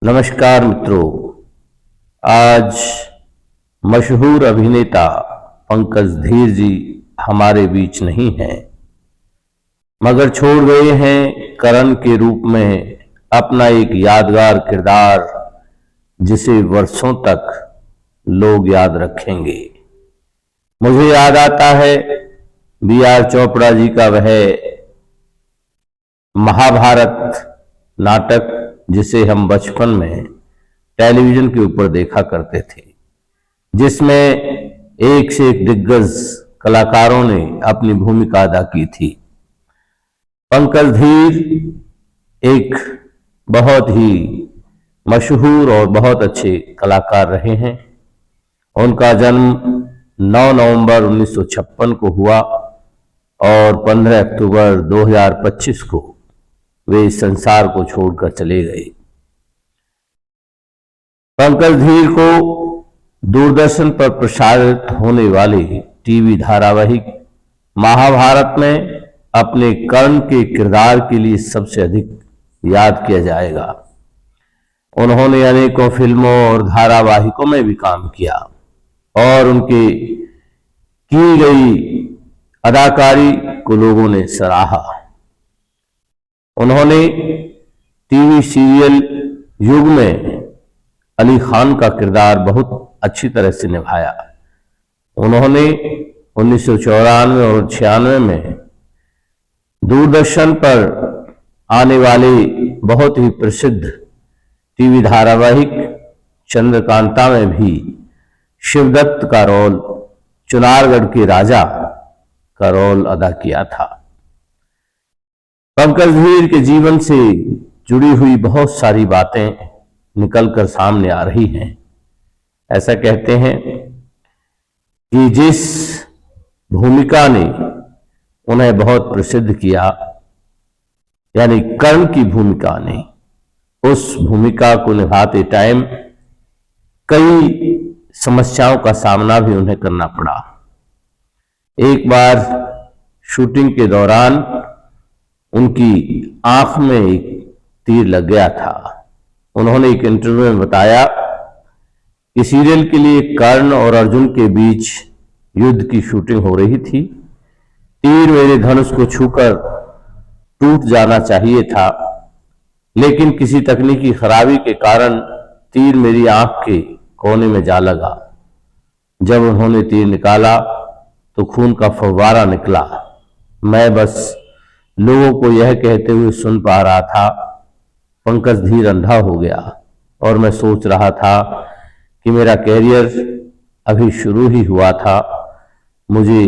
नमस्कार मित्रों, आज मशहूर अभिनेता पंकज धीर जी हमारे बीच नहीं हैं, मगर छोड़ गए हैं करण के रूप में अपना एक यादगार किरदार जिसे वर्षों तक लोग याद रखेंगे। मुझे याद आता है B.R. चोपड़ा जी का वह महाभारत नाटक जिसे हम बचपन में टेलीविजन के ऊपर देखा करते थे, जिसमें एक से एक दिग्गज कलाकारों ने अपनी भूमिका अदा की थी। पंकज धीर एक बहुत ही मशहूर और बहुत अच्छे कलाकार रहे हैं। उनका जन्म 9 नवंबर 1956 को हुआ और 15 अक्टूबर 2025 को वे इस संसार को छोड़कर चले गए। पंकज धीर को दूरदर्शन पर प्रसारित होने वाले टीवी धारावाहिक महाभारत में अपने कर्ण के किरदार के लिए सबसे अधिक याद किया जाएगा। उन्होंने अनेकों फिल्मों और धारावाहिकों में भी काम किया और उनके की गई अदाकारी को लोगों ने सराहा। उन्होंने टीवी सीरियल युग में अली खान का किरदार बहुत अच्छी तरह से निभाया। उन्होंने 1994 और 96 में दूरदर्शन पर आने वाले बहुत ही प्रसिद्ध टीवी धारावाहिक चंद्रकांता में भी शिवदत्त का रोल, चुनारगढ़ के राजा का रोल अदा किया था। पंकज धीर के जीवन से जुड़ी हुई बहुत सारी बातें निकलकर सामने आ रही हैं। ऐसा कहते हैं कि जिस भूमिका ने उन्हें बहुत प्रसिद्ध किया, यानी कर्ण की भूमिका ने, उस भूमिका को निभाते टाइम कई समस्याओं का सामना भी उन्हें करना पड़ा। एक बार शूटिंग के दौरान उनकी आंख में एक तीर लग गया था। उन्होंने एक इंटरव्यू में बताया कि सीरियल के लिए कर्ण और अर्जुन के बीच युद्ध की शूटिंग हो रही थी। तीर मेरे धनुष को छूकर टूट जाना चाहिए था, लेकिन किसी तकनीकी खराबी के कारण तीर मेरी आंख के कोने में जा लगा। जब उन्होंने तीर निकाला तो खून का फव्वारा निकला। मैं बस लोगों को यह कहते हुए सुन पा रहा था, पंकज धीर अंधा हो गया, और मैं सोच रहा था कि मेरा कैरियर अभी शुरू ही हुआ था, मुझे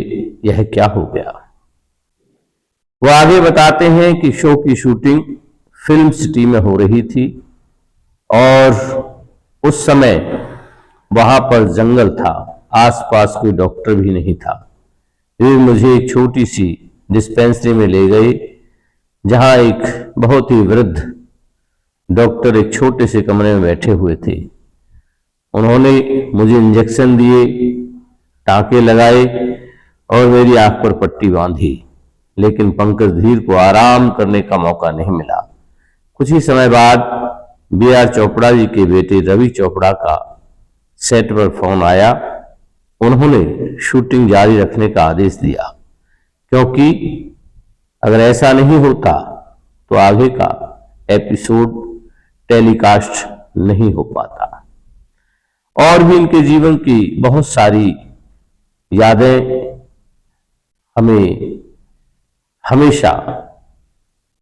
यह क्या हो गया। वो आगे बताते हैं कि शो की शूटिंग फिल्म सिटी में हो रही थी और उस समय वहां पर जंगल था, आसपास कोई डॉक्टर भी नहीं था। वे मुझे एक छोटी सी डिस्पेंसरी में ले गए, जहां एक बहुत ही वृद्ध डॉक्टर एक छोटे से कमरे में बैठे हुए थे। उन्होंने मुझे इंजेक्शन दिए, टांके लगाए और मेरी आंख पर पट्टी बांधी, लेकिन पंकज धीर को आराम करने का मौका नहीं मिला। कुछ ही समय बाद B.R. चोपड़ा जी के बेटे रवि चोपड़ा का सेट पर फोन आया। उन्होंने शूटिंग जारी रखने का आदेश दिया, क्योंकि अगर ऐसा नहीं होता तो आगे का एपिसोड टेलीकास्ट नहीं हो पाता। और भी इनके जीवन की बहुत सारी यादें हमें हमेशा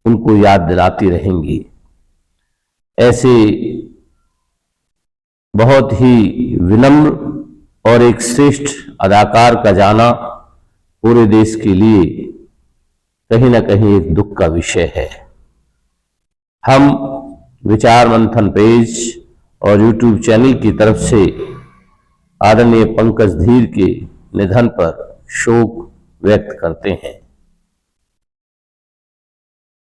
उनको याद दिलाती रहेंगी। ऐसे बहुत ही विनम्र और एक श्रेष्ठ अदाकार का जाना पूरे देश के लिए कहीं ना कहीं एक दुख का विषय है। हम विचार मंथन पेज और YouTube चैनल की तरफ से आदरणीय पंकज धीर के निधन पर शोक व्यक्त करते हैं।